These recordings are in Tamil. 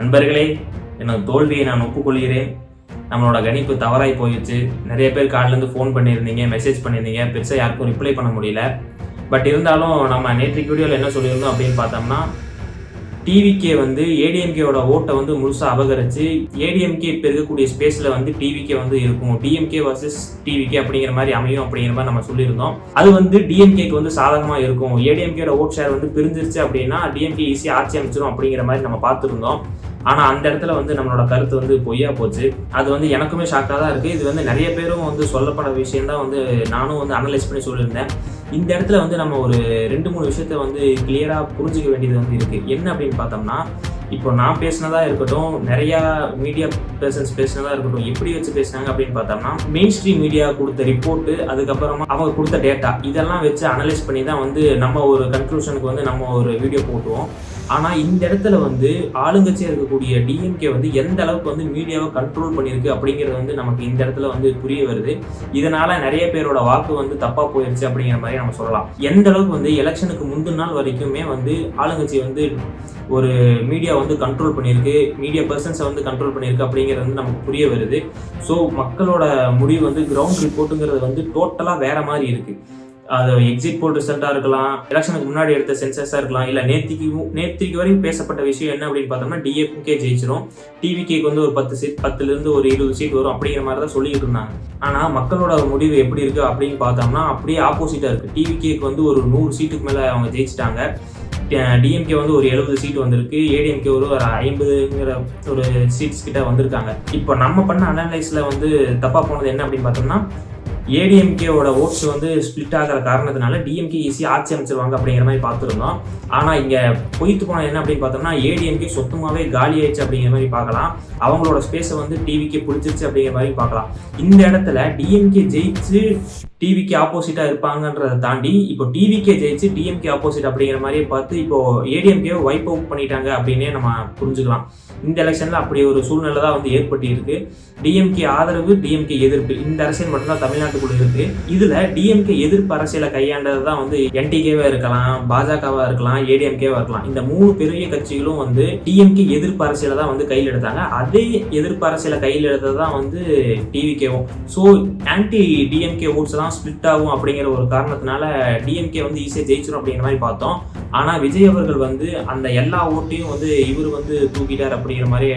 நண்பர்களே, எனது தோல்வியை நான் ஒப்புக்கொள்கிறேன். நம்மளோட கணிப்பு தவறாய் போயிடுச்சு. நிறைய பேர் காலிலேருந்து ஃபோன் பண்ணியிருந்தீங்க, மெசேஜ் பண்ணியிருந்தீங்க. பெருசாக யாருக்கும் ரிப்ளை பண்ண முடியல. பட் இருந்தாலும் நம்ம நேற்றைக்கு வீடியோவில் என்ன சொல்லியிருந்தோம் அப்படின்னு பார்த்தோம்னா, டிவிகே வந்து ஏடிஎம்கேவோட ஓட்டை வந்து முழுசாக அபகரித்து ஏடிஎம்கே இப்போ இருக்கக்கூடிய ஸ்பேஸில் வந்து டிவிகே வந்து இருக்கும். டிஎம்கே வர்சஸ் டிவிகே அப்படிங்கிற மாதிரி அமையும் அப்படிங்கிற மாதிரி நம்ம சொல்லியிருந்தோம். அது வந்து டிஎம்கேக்கு வந்து சாதகமாக இருக்கும். ஏடிஎம்கேயோட ஓட் ஷேர் வந்து பிரிஞ்சிருச்சு அப்படின்னா டிஎம்கே ஈஸியாக ஆட்சி அமைச்சிடும் அப்படிங்கிற மாதிரி நம்ம பார்த்துருந்தோம். ஆனால் அந்த இடத்துல வந்து நம்மளோட கருத்து வந்து பொய்யா போச்சு. அது வந்து எனக்குமே ஷாக்காக தான் இருக்குது. இது வந்து நிறைய பேரும் வந்து சொல்லப்பட விஷயம் தான் வந்து நானும் வந்து அனலைஸ் பண்ணி சொல்லியிருந்தேன். இந்த இடத்துல வந்து நம்ம ஒரு 2-3 விஷயத்த வந்து கிளியராக புரிஞ்சிக்க வேண்டியது வந்து இருக்குது. என்ன அப்படின்னு பார்த்தோம்னா, இப்போ நான் பேசினதா இருக்கட்டும், நிறையா மீடியா பர்சன்ஸ் பேசினதா இருக்கட்டும், எப்படி வச்சு பேசினாங்க அப்படின்னு பார்த்தோம்னா, மெயின் ஸ்ட்ரீம் மீடியா கொடுத்த ரிப்போர்ட்டு, அதுக்கப்புறமா அவங்க கொடுத்த டேட்டா, இதெல்லாம் வச்சு அனலைஸ் பண்ணி தான் வந்து நம்ம ஒரு கன்க்ளூஷனுக்கு வந்து நம்ம ஒரு வீடியோ போட்டுவோம். ஆனால் இந்த இடத்துல வந்து ஆளுங்கட்சியாக இருக்கக்கூடிய டிஎம்கே வந்து எந்த அளவுக்கு வந்து மீடியாவை கண்ட்ரோல் பண்ணியிருக்கு அப்படிங்கிறது வந்து நமக்கு இந்த இடத்துல வந்து புரிய வருது. இதனால நிறைய பேரோட வாக்கு வந்து தப்பாக போயிடுச்சு அப்படிங்கிற மாதிரி நம்ம சொல்லலாம். எந்த அளவுக்கு வந்து எலெக்ஷனுக்கு முந்தின நாள் வரைக்குமே வந்து ஆளுங்கட்சி வந்து ஒரு மீடியா வந்து கண்ட்ரோல் பண்ணியிருக்கு, மீடியா பர்சன்ஸை வந்து கண்ட்ரோல் பண்ணியிருக்கு அப்படிங்கிறது வந்து நமக்கு புரிய வருது. ஸோ மக்களோட முடிவு வந்து கிரவுண்ட் ரிப்போர்ட்டுங்கிறது வந்து டோட்டலாக வேற மாதிரி இருக்குது. அது எக்ஸிட் போல் ரிசல்ட்டாக இருக்கலாம், எலெக்ஷனுக்கு முன்னாடி எடுத்த சென்சஸாக இருக்கலாம், இல்லை நேற்றுக்கு வரைக்கும் பேசப்பட்ட விஷயம் என்ன அப்படின்னு பார்த்தோம்னா, டிஎம்கே ஜெயிச்சிடும், டிவிகேக்கு வந்து ஒரு 10 சீட், 10லேருந்து ஒரு 20 சீட் வரும் அப்படிங்கிற மாதிரி தான் சொல்லிக்கிட்டு இருந்தாங்க. ஆனால் மக்களோட முடிவு எப்படி இருக்குது அப்படின்னு பார்த்தோம்னா அப்படியே ஆப்போசிட்டாக இருக்குது. டிவிகேக்கு வந்து ஒரு 100 சீட்டுக்கு மேலே அவங்க ஜெயிச்சிட்டாங்க. டிஎம்கே வந்து ஒரு 70 சீட் வந்திருக்கு, ஏடிஎம்கே ஒரு 50ங்கிற ஒரு சீட்ஸ் கிட்ட வந்திருக்காங்க. இப்போ நம்ம பண்ண அனலைஸில் வந்து தப்பாக போனது என்ன அப்படின்னு பார்த்தோம்னா, ஏடிஎம்கேவோட ஓட்ஸ் வந்து ஸ்பிளிட் ஆகிற காரணத்தினால டிஎம்கே ஈஸியாக ஆட்சி அமைச்சிருவாங்க அப்படிங்கிற மாதிரி பார்த்துருந்தோம். ஆனால் இங்கே பொய்த்து போனது என்ன அப்படின்னு பார்த்தோம்னா, ஏடிஎம்கே சொந்தமாகவே காலி ஆயிடுச்சு அப்படிங்கிற மாதிரி பார்க்கலாம். அவங்களோட ஸ்பேஸை வந்து டிவிக்கே பிடிச்சிருச்சு அப்படிங்கிற மாதிரி பார்க்கலாம். இந்த இடத்துல டிஎம்கே ஜெயிச்சு டிவிக்கு ஆப்போசிட்டாக இருப்பாங்கன்றதை தாண்டி இப்போ டிவிக்கே ஜெயிச்சு டிஎம்கே ஆப்போசிட் அப்படிங்கிற மாதிரியே பார்த்து இப்போ ஏடிஎம்கே வைப் அவுட் பண்ணிட்டாங்க அப்படின்னே நம்ம புரிஞ்சுக்கலாம். இந்த எலெக்ஷனில் அப்படி ஒரு சூழ்நிலை தான் வந்து ஏற்பட்டு இருக்கு. டிஎம்கே ஆதரவு, டிஎம்கே எதிர்ப்பு, இந்த அரசியல் மட்டும்தான் தமிழ்நாட்டுக்குள்ள இருக்கு. இதுல டிஎம்கே எதிர்ப்பு அரசியலை கையாண்டது தான் வந்து என்டிகேவா இருக்கலாம், பாஜகவா இருக்கலாம், ஏடிஎம்கேவா இருக்கலாம். இந்த 3 பெரிய கட்சிகளும் வந்து டிஎம்கே எதிர்ப்பு அரசியலை தான் வந்து கையில் எடுத்தாங்க. அதே எதிர்ப்பு அரசியலை கையில் எடுத்தது தான் வந்து டிவிகேவும். ஸோ ஆன்டி டிஎம்கே ஓட்ஸ் தான் ஸ்பிளிட் ஆகும் அப்படிங்கிற ஒரு காரணத்தினால டிஎம்கே வந்து ஈஸியாக ஜெயிச்சிடும் அப்படிங்கிற மாதிரி பார்த்தோம். ஆனால் விஜய் அவர்கள் வந்து அந்த எல்லா ஓட்டையும் வந்து இவர் வந்து தூக்கிட்டார் அப்படிங்கிற மாதிரி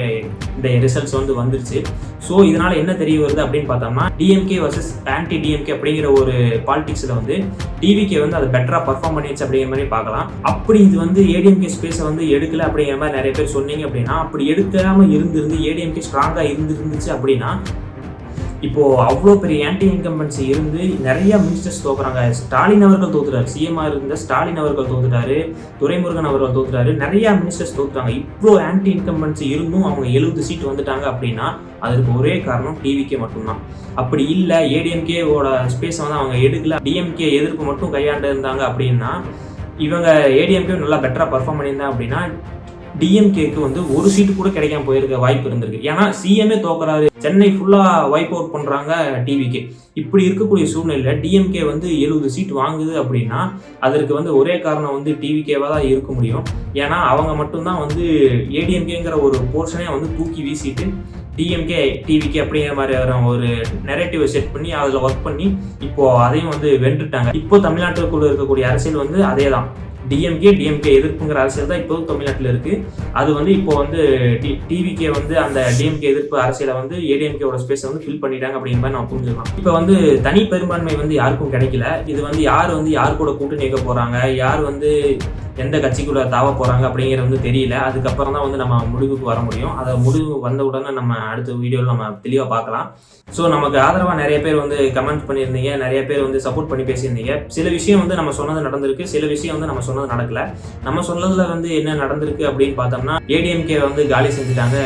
இந்த ரிசல்ட்ஸ் வந்து வந்துருச்சு. ஸோ இதனால் என்ன தெரிய வருது அப்படின்னு பார்த்தோம்னா, டிஎம்கே வர்சஸ் ஆன்டி டிஎம்கே அப்படிங்கிற ஒரு பாலிடிக்ஸில் வந்து டிவிகே வந்து அதை பெட்டராக பர்ஃபார்ம் பண்ணிடுச்சு அப்படிங்கிற மாதிரி பார்க்கலாம். அப்படி இது வந்து ஏடிஎம்கே ஸ்பேஸை வந்து எடுக்கல அப்படிங்கிற மாதிரி நிறைய பேர் சொன்னீங்க அப்படின்னா, அப்படி எடுக்காமல் இருந்து ஏடிஎம்கே ஸ்ட்ராங்காக இருந்துச்சு அப்படின்னா, இப்போ அவ்வளோ பெரிய ஆன்டி இன்கம்பன்சி இருந்து நிறைய மினிஸ்டர்ஸ் தோக்குறாங்க. ஸ்டாலின் அவர்கள் தோத்துட்டாரு, சிஎம்ஆ இருந்த ஸ்டாலின் அவர்கள் தோத்துட்டாரு, துரைமுருகன் அவர்கள் தோத்துட்டாரு, நிறைய மினிஸ்டர்ஸ் தோத்துட்டாங்க. இவ்வளோ ஆன்டி இன்கம்பன்சி இருந்தும் அவங்க 70 சீட் வந்துட்டாங்க அப்படின்னா அதுக்கு ஒரே காரணம் டிவிகே மட்டும்தான். அப்படி இல்லை, ஏடிஎம்கேவோட ஸ்பேஸை வந்து அவங்க எடுக்கல, டிஎம்கே எதிர்ப்பு மட்டும் கையாண்டு இருந்தாங்க அப்படின்னா, இவங்க ஏடிஎம்கே நல்லா பெட்டராக பர்ஃபார்ம் பண்ணியிருந்தாங்க அப்படின்னா டிஎம்கேக்கு வந்து ஒரு சீட்டு கூட கிடைக்காம போயிருக்க வாய்ப்பு இருந்திருக்கு. ஏன்னா சிஎம்ஏ தோக்குறாரு, சென்னை ஃபுல்லாக வைப் அவுட் பண்ணுறாங்க டிவிகே. இப்படி இருக்கக்கூடிய சூழ்நிலையில் டிஎம்கே வந்து 70 சீட் வாங்குது அப்படின்னா அதற்கு வந்து ஒரே காரணம் வந்து டிவிகேவாக தான் இருக்க முடியும். ஏன்னா அவங்க மட்டும்தான் வந்து ஏடிஎம்கேங்கிற ஒரு போர்ஷனே வந்து தூக்கி வீசிட்டு டிஎம்கே டிவிகே அப்படிங்கிற மாதிரி ஒரு நெரேட்டிவை செட் பண்ணி அதில் ஒர்க் பண்ணி இப்போ அதையும் வந்து வென்றுட்டாங்க. இப்போ தமிழ்நாட்டுக்குள்ள இருக்கக்கூடிய அரசியல் வந்து அதே தான். டிஎம்கே எதிர்ப்புங்கிற அரசியல் தான் இப்போ தமிழ்நாட்டில் இருக்கு. அது வந்து இப்போ வந்து டிவிகே வந்து அந்த டிஎம்கே எதிர்ப்பு அரசியலை வந்து ஏடிஎம்கேவோட ஸ்பேஸை வந்து ஃபில் பண்ணிட்டாங்க அப்படிங்கிற மாதிரி நம்ம புரிஞ்சுக்கலாம். இப்போ வந்து தனி பெரும்பான்மை வந்து யாருக்கும் கிடைக்கல. இது வந்து யார் கூட கூட்டணி வைக்க போறாங்க, யார் வந்து எந்த கட்சிக்குள்ள தாவ போறாங்க அப்படிங்கிறது வந்து தெரியல. அதுக்கப்புறம் தான் வந்து நம்ம முடிவுக்கு வர முடியும். அதை முடிவு வந்த உடனே நம்ம அடுத்த வீடியோவில் நம்ம தெளிவாக பார்க்கலாம். ஸோ நமக்கு ஆதரவாக நிறைய பேர் வந்து கமெண்ட் பண்ணியிருந்தீங்க, நிறைய பேர் வந்து சப்போர்ட் பண்ணி பேசியிருந்தீங்க. சில விஷயம் வந்து நம்ம சொன்னது நடந்திருக்கு, சில விஷயம் வந்து நம்ம சொன்னது நடக்கல. நம்ம சொன்னதுல வந்து என்ன நடந்திருக்கு அப்படின்னு பார்த்தோம்னா, ஏடிஎம்கே வந்து காலி செஞ்சுட்டாங்க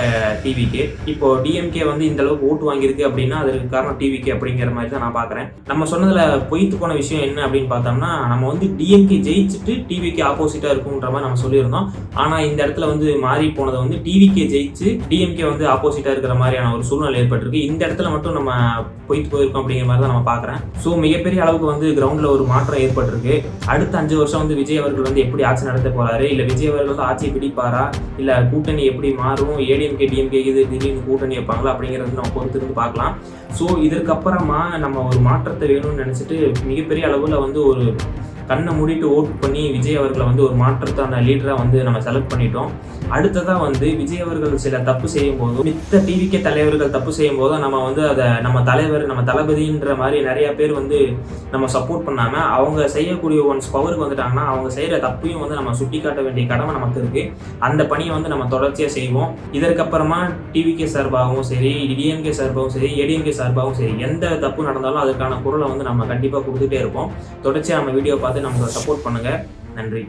டிவிகே. இப்போ டிஎம்கே வந்து இந்த அளவுக்கு ஓட்டு வாங்கியிருக்கு அப்படின்னா அதுக்கு காரணம் டிவிகே அப்படிங்கிற மாதிரி தான் நான் பார்க்குறேன். நம்ம சொன்னதுல பொய்த்து போன விஷயம் என்ன அப்படின்னு பார்த்தோம்னா, நம்ம வந்து டிஎம்கே ஜெயிச்சுட்டு டிவிகே ஆப்போசிட் ஆப்போசிட்டாக இருக்குன்ற மாதிரி நம்ம சொல்லியிருந்தோம். ஆனால் இந்த இடத்துல வந்து மாறி போனதை வந்து டிவிகே ஜெயிச்சு டிஎம்கே வந்து ஆப்போசிட்டாக இருக்கிற மாதிரியான ஒரு சூழ்நிலை ஏற்பட்டிருக்கு. இந்த இடத்துல மட்டும் நம்ம போயிருக்கோம் அப்படிங்கிற மாதிரி தான் நம்ம பார்க்குறேன். ஸோ மிகப்பெரிய அளவுக்கு வந்து கிரவுண்டில் ஒரு மாற்றம் ஏற்பட்டிருக்கு. அடுத்த 5 வருஷம் வந்து விஜய் அவர்கள் வந்து எப்படி ஆட்சி நடத்த போறாரு, இல்லை விஜய் அவர்கள் தான் ஆட்சியை பிடிப்பாரா, இல்லை கூட்டணி எப்படி மாறும், ஏடிஎம்கே டிஎம்கே இது திடீர்னு கூட்டணி வைப்பாங்களா அப்படிங்கிறது நம்ம பொறுத்திருந்து பார்க்கலாம். ஸோ இதற்கப்புறமா நம்ம ஒரு மாற்றத்தை வேணும்னு நினச்சிட்டு மிகப்பெரிய அளவில் வந்து ஒரு கண்ணை மூடிட்டு ஓட்டு பண்ணி விஜய் அவர்களை வந்து ஒரு மாற்றத்தான லீடராக வந்து நம்ம செலக்ட் பண்ணிட்டோம். அடுத்ததாக வந்து விஜய் அவர்கள் சில தப்பு செய்யும் போதும் மித்த டிவிகே தலைவர்கள் தப்பு செய்யும் போதும் நம்ம வந்து அதை நம்ம தலைவர் நம்ம தளபதின்ற மாதிரி நிறைய பேர் வந்து நம்ம சப்போர்ட் பண்ணாமல் அவங்க செய்யக்கூடிய ஒன்ஸ் பவருக்கு வந்துட்டாங்கன்னா அவங்க செய்கிற தப்பையும் வந்து நம்ம சுட்டி காட்ட வேண்டிய கடமை நமக்கு இருக்குது. அந்த பணியை வந்து நம்ம தொடர்ச்சியாக செய்வோம். இதற்கப்புறமா டிவிகே சார்பாகவும் சரி, டிஎம்கே சார்பாகவும் சரி, ஏடிஎம்கே சார்பாகவும் சரி, எந்த தப்பு நடந்தாலும் அதுக்கான குரலை வந்து நம்ம கண்டிப்பாக கொடுத்துட்டே இருப்போம். தொடர்ச்சியாக நம்ம வீடியோ பார்த்து நமக்கு சப்போர்ட் பண்ணுங்கள். நன்றி.